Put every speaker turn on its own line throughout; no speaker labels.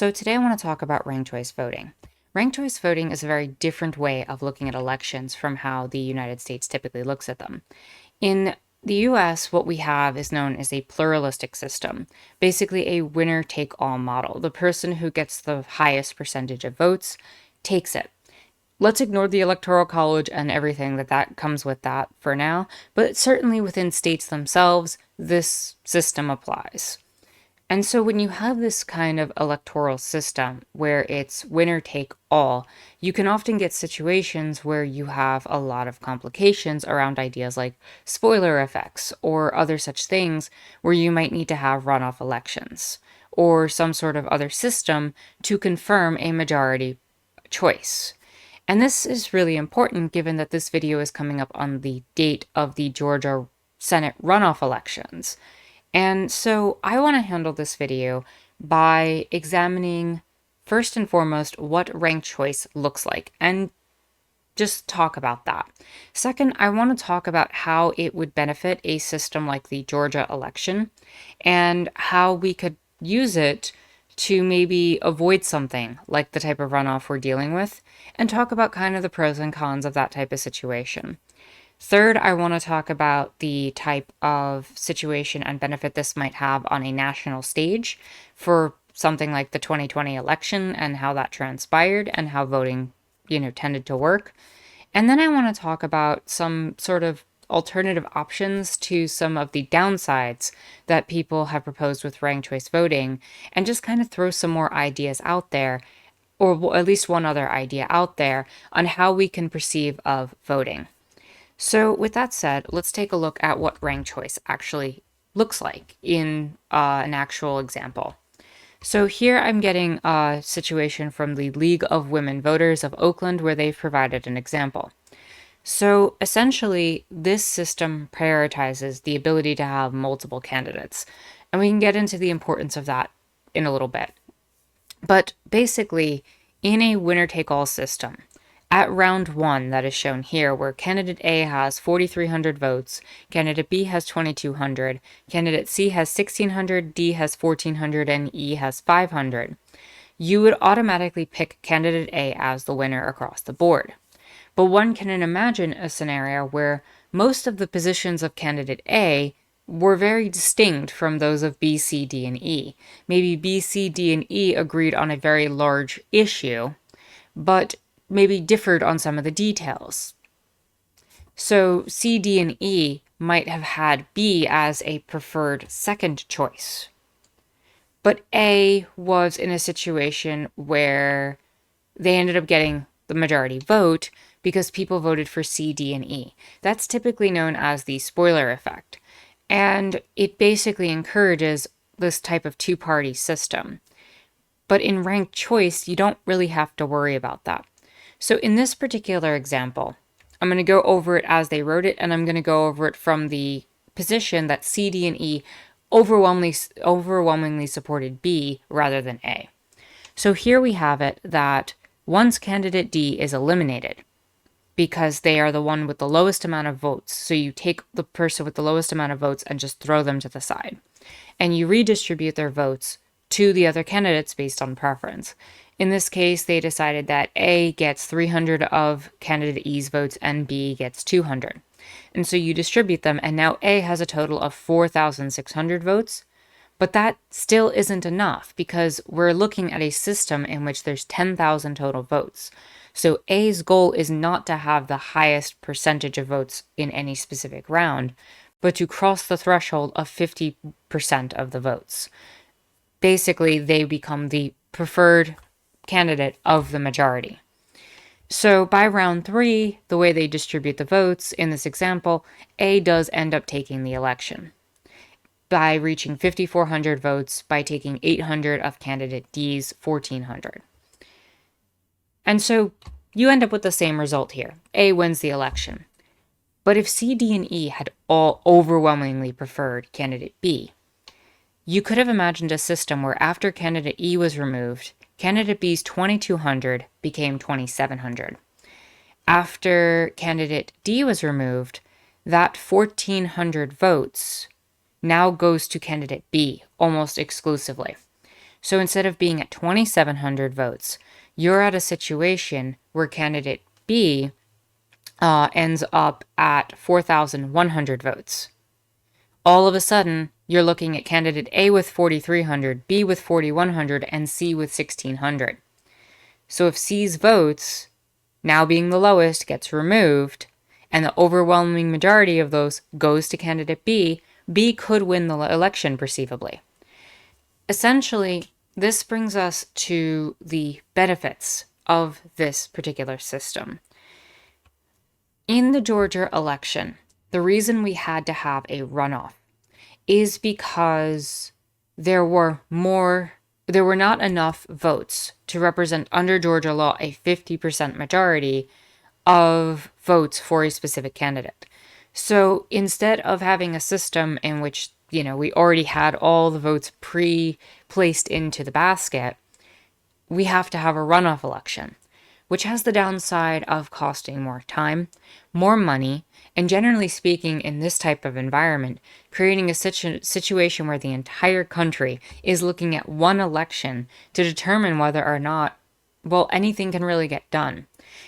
So today I want to talk about ranked choice voting. Ranked choice voting is a very different way of looking at elections from how the United States typically looks at them. In the US, what we have is known as a pluralistic system, basically a winner take all model. The person who gets the highest percentage of votes takes it. Let's ignore the Electoral College and everything that comes with that for now, but certainly within states themselves, this system applies. And so when you have this kind of electoral system where it's winner take all, you can often get situations where you have a lot of complications around ideas like spoiler effects or other such things where you might need to have runoff elections or some sort of other system to confirm a majority choice. And this is really important given that this video is coming up on the date of the Georgia Senate runoff elections. And so I want to handle this video by examining first and foremost what ranked choice looks like and just talk about that. Second, I want to talk about how it would benefit a system like the Georgia election and how we could use it to maybe avoid something like the type of runoff we're dealing with and talk about kind of the pros and cons of that type of situation. Third, I want to talk about the type of situation and benefit this might have on a national stage for something like the 2020 election and how that transpired and how voting, tended to work. And then I want to talk about some sort of alternative options to some of the downsides that people have proposed with ranked choice voting and just kind of throw some more ideas out there, or at least one other idea out there on how we can perceive of voting. So with that said, let's take a look at what ranked choice actually looks like in an actual example. So here I'm getting a situation from the League of Women Voters of Oakland where they've provided an example. So essentially, this system prioritizes the ability to have multiple candidates. And we can get into the importance of that in a little bit. But basically, in a winner-take-all system, at round one, that is shown here, where candidate A has 4,300 votes, candidate B has 2,200, candidate C has 1,600, D has 1,400, and E has 500, you would automatically pick candidate A as the winner across the board. But one can imagine a scenario where most of the positions of candidate A were very distinct from those of B, C, D, and E. Maybe B, C, D, and E agreed on a very large issue, but maybe differed on some of the details. So C, D, and E might have had B as a preferred second choice. But A was in a situation where they ended up getting the majority vote because people voted for C, D, and E. That's typically known as the spoiler effect. And it basically encourages this type of two-party system. But in ranked choice, you don't really have to worry about that. So in this particular example, I'm going to go over it as they wrote it, and I'm going to go over it from the position that C, D, and E overwhelmingly supported B rather than A. So here we have it that once candidate D is eliminated, because they are the one with the lowest amount of votes, so you take the person with the lowest amount of votes and just throw them to the side, and you redistribute their votes to the other candidates based on preference. In this case, they decided that A gets 300 of candidate E's votes and B gets 200. And so you distribute them, and now A has a total of 4,600 votes. But that still isn't enough because we're looking at a system in which there's 10,000 total votes. So A's goal is not to have the highest percentage of votes in any specific round, but to cross the threshold of 50% of the votes. Basically, they become the preferred candidate of the majority. So by round three, the way they distribute the votes in this example, A does end up taking the election by reaching 5,400 votes by taking 800 of candidate D's 1,400. And so you end up with the same result here. A wins the election. But if C, D, and E had all overwhelmingly preferred candidate B, you could have imagined a system where after candidate E was removed, candidate B's 2,200 became 2,700. After candidate D was removed, that 1,400 votes now goes to candidate B almost exclusively. So instead of being at 2,700 votes, you're at a situation where candidate B ends up at 4,100 votes. All of a sudden, you're looking at candidate A with 4,300, B with 4,100, and C with 1,600. So if C's votes, now being the lowest, gets removed, and the overwhelming majority of those goes to candidate B, B could win the election perceivably. Essentially, this brings us to the benefits of this particular system. In the Georgia election, the reason we had to have a runoff is because there were not enough votes to represent under Georgia law a 50% majority of votes for a specific candidate. So instead of having a system in which, we already had all the votes pre-placed into the basket, we have to have a runoff election, which has the downside of costing more time, more money, and generally speaking, in this type of environment, creating a situation where the entire country is looking at one election to determine whether or not, anything can really get done.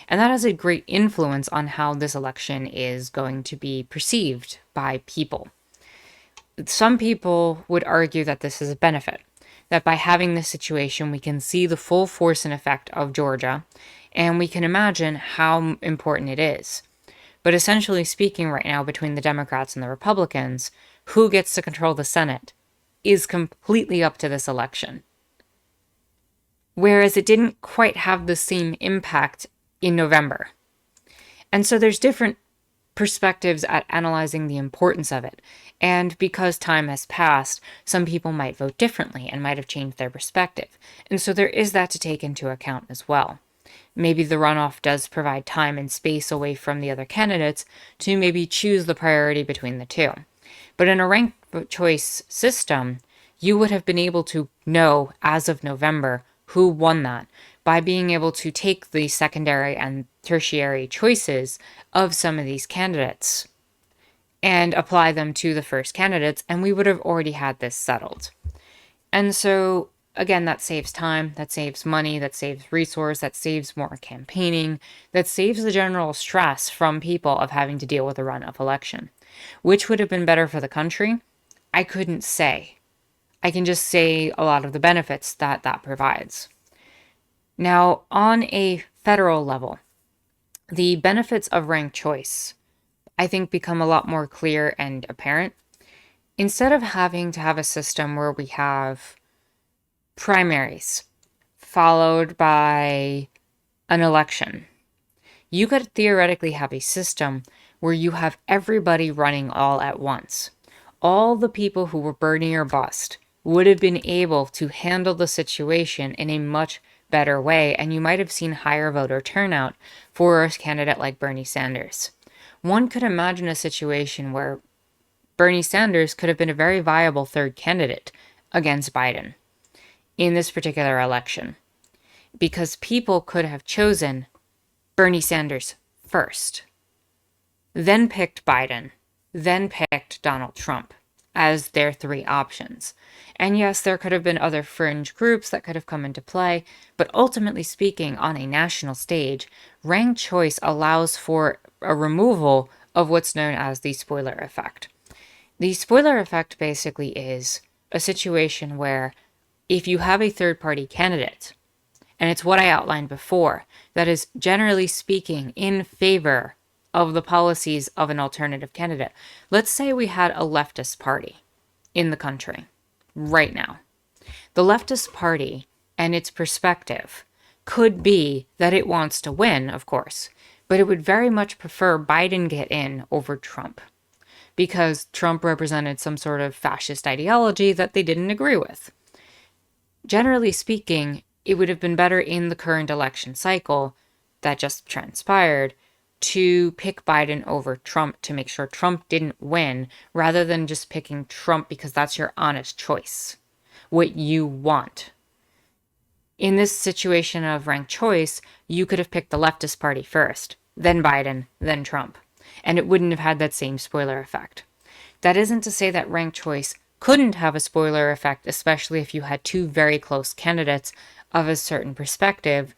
And that has a great influence on how this election is going to be perceived by people. Some people would argue that this is a benefit, that by having this situation, we can see the full force and effect of Georgia, and we can imagine how important it is. But essentially speaking right now, between the Democrats and the Republicans, who gets to control the Senate is completely up to this election. Whereas it didn't quite have the same impact in November. And so there's different perspectives at analyzing the importance of it. And because time has passed, some people might vote differently and might have changed their perspective. And so there is that to take into account as well. Maybe the runoff does provide time and space away from the other candidates to maybe choose the priority between the two. But in a ranked choice system, you would have been able to know as of November who won that by being able to take the secondary and tertiary choices of some of these candidates and apply them to the first candidates, and we would have already had this settled. And so, again, that saves time, that saves money, that saves resource, that saves more campaigning, that saves the general stress from people of having to deal with a runoff election. Which would have been better for the country? I couldn't say. I can just say a lot of the benefits that provides. Now, on a federal level, the benefits of ranked choice, I think, become a lot more clear and apparent. Instead of having to have a system where we have primaries followed by an election, you could theoretically have a system where you have everybody running all at once. All the people who were Bernie or bust would have been able to handle the situation in a much better way, and you might have seen higher voter turnout for a candidate like Bernie Sanders. One could imagine a situation where Bernie Sanders could have been a very viable third candidate against Biden in this particular election, because people could have chosen Bernie Sanders first, then picked Biden, then picked Donald Trump as their three options. And yes, there could have been other fringe groups that could have come into play, but ultimately speaking, on a national stage, ranked choice allows for a removal of what's known as the spoiler effect. The spoiler effect basically is a situation where if you have a third-party candidate, and it's what I outlined before, that is generally speaking in favor of the policies of an alternative candidate. Let's say we had a leftist party in the country right now. The leftist party and its perspective could be that it wants to win, of course, but it would very much prefer Biden get in over Trump because Trump represented some sort of fascist ideology that they didn't agree with. Generally speaking, it would have been better in the current election cycle that just transpired to pick Biden over Trump to make sure Trump didn't win, rather than just picking Trump because that's your honest choice, what you want. In this situation of ranked choice, you could have picked the leftist party first, then Biden, then Trump, and it wouldn't have had that same spoiler effect. That isn't to say that ranked choice couldn't have a spoiler effect, especially if you had two very close candidates of a certain perspective,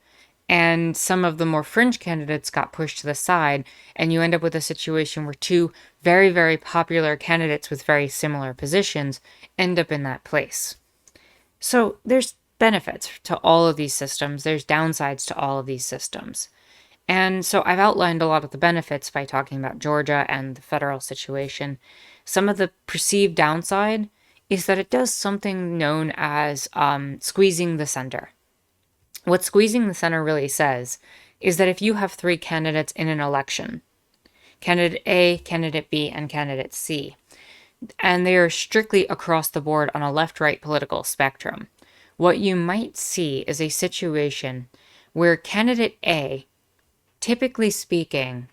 and some of the more fringe candidates got pushed to the side, and you end up with a situation where two very, very popular candidates with very similar positions end up in that place. So there's benefits to all of these systems, there's downsides to all of these systems. And so I've outlined a lot of the benefits by talking about Georgia and the federal situation. Some of the perceived downside is that it does something known as squeezing the center. What squeezing the center really says is that if you have three candidates in an election, candidate A, candidate B, and candidate C, and they are strictly across the board on a left-right political spectrum, what you might see is a situation where candidate A, typically speaking,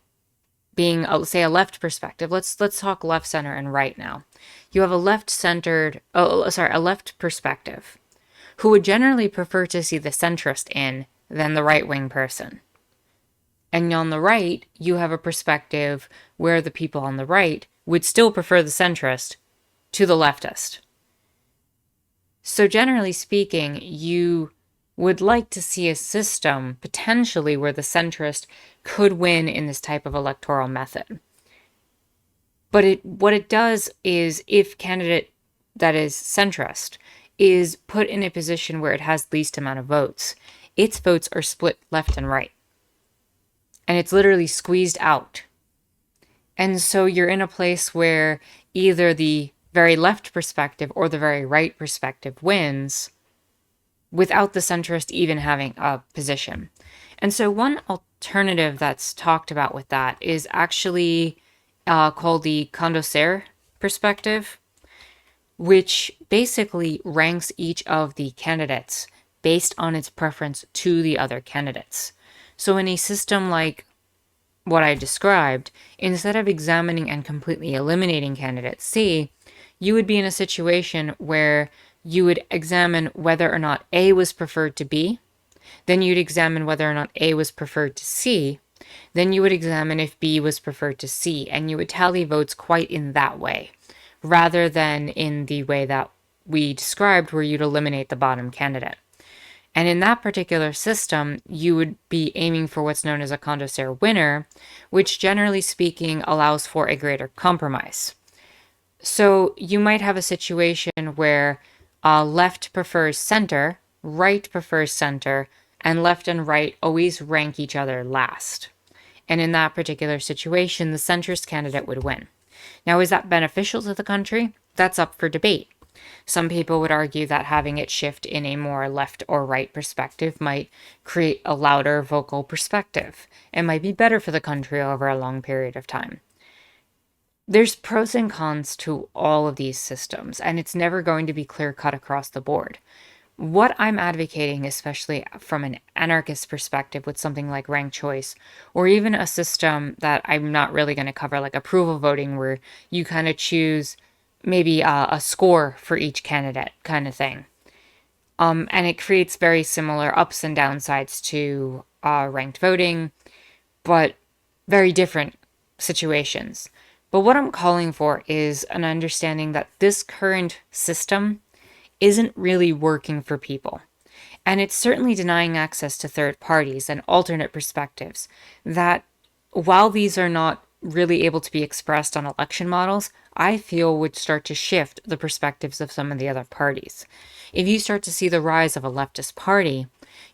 being say a left perspective, let's talk left, center, and right now. You have a a left perspective, who would generally prefer to see the centrist in than the right-wing person. And on the right, you have a perspective where the people on the right would still prefer the centrist to the leftist. So generally speaking, you would like to see a system potentially where the centrist could win in this type of electoral method. But what it does is, if candidate that is centrist is put in a position where it has least amount of votes, its votes are split left and right. And it's literally squeezed out. And so you're in a place where either the very left perspective or the very right perspective wins without the centrist even having a position. And so one alternative that's talked about with that is actually called the Condorcet perspective, which basically ranks each of the candidates based on its preference to the other candidates. So in a system like what I described, instead of examining and completely eliminating candidate C, you would be in a situation where you would examine whether or not A was preferred to B, then you'd examine whether or not A was preferred to C, then you would examine if B was preferred to C, and you would tally votes quite in that way, rather than in the way that we described where you'd eliminate the bottom candidate. And in that particular system, you would be aiming for what's known as a Condorcet winner, which generally speaking allows for a greater compromise. So you might have a situation where left prefers center, right prefers center, and left and right always rank each other last. And in that particular situation, the centrist candidate would win. Now, is that beneficial to the country? That's up for debate. Some people would argue that having it shift in a more left or right perspective might create a louder vocal perspective and might be better for the country over a long period of time. There's pros and cons to all of these systems, and it's never going to be clear-cut across the board. What I'm advocating, especially from an anarchist perspective with something like ranked choice, or even a system that I'm not really going to cover, like approval voting, where you kind of choose maybe a score for each candidate kind of thing. And it creates very similar ups and downsides to ranked voting, but very different situations. But what I'm calling for is an understanding that this current system isn't really working for people. And it's certainly denying access to third parties and alternate perspectives that, while these are not really able to be expressed on election models, I feel would start to shift the perspectives of some of the other parties. If you start to see the rise of a leftist party,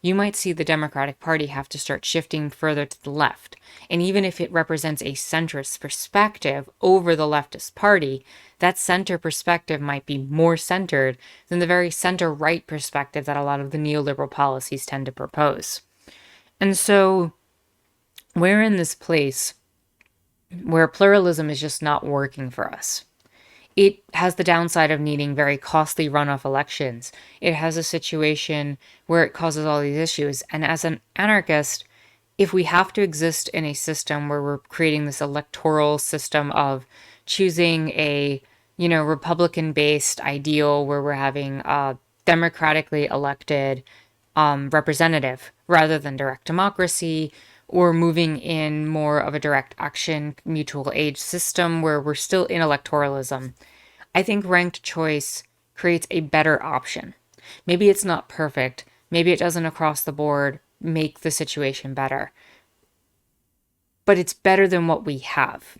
you might see the Democratic Party have to start shifting further to the left. And even if it represents a centrist perspective over the leftist party, that center perspective might be more centered than the very center-right perspective that a lot of the neoliberal policies tend to propose. And so we're in this place where pluralism is just not working for us. It has the downside of needing very costly runoff elections. It has a situation where it causes all these issues. And as an anarchist, if we have to exist in a system where we're creating this electoral system of choosing a, Republican-based ideal where we're having a democratically elected representative rather than direct democracy, or moving in more of a direct action mutual aid system where we're still in electoralism, I think ranked choice creates a better option. Maybe it's not perfect. Maybe it doesn't across the board make the situation better, but it's better than what we have.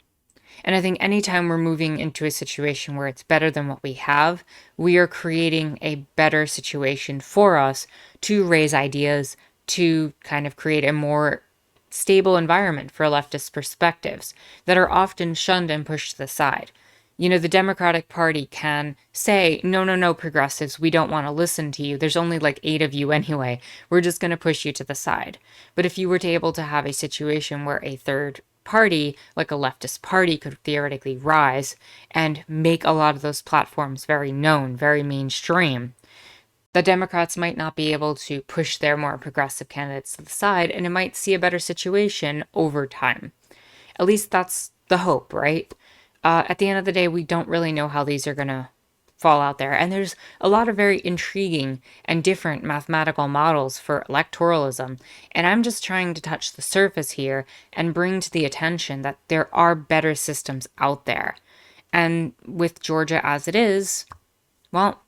And I think anytime we're moving into a situation where it's better than what we have, we are creating a better situation for us to raise ideas, to kind of create a more stable environment for leftist perspectives that are often shunned and pushed to the side. The Democratic Party can say, no, no, no, progressives, we don't want to listen to you. There's only like 8 of you anyway. We're just going to push you to the side. But if you were to able to have a situation where a third party, like a leftist party, could theoretically rise and make a lot of those platforms very known, very mainstream, the Democrats might not be able to push their more progressive candidates to the side, and it might see a better situation over time. At least that's the hope, right? At the end of the day, we don't really know how these are going to fall out there. And there's a lot of very intriguing and different mathematical models for electoralism. And I'm just trying to touch the surface here and bring to the attention that there are better systems out there. And with Georgia as it is, well,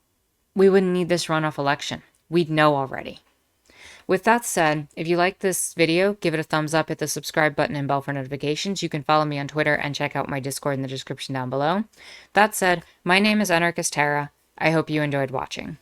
we wouldn't need this runoff election. We'd know already. With that said, if you like this video, give it a thumbs up, hit the subscribe button and bell for notifications. You can follow me on Twitter and check out my Discord in the description down below. That said, my name is Anarchist Tara. I hope you enjoyed watching.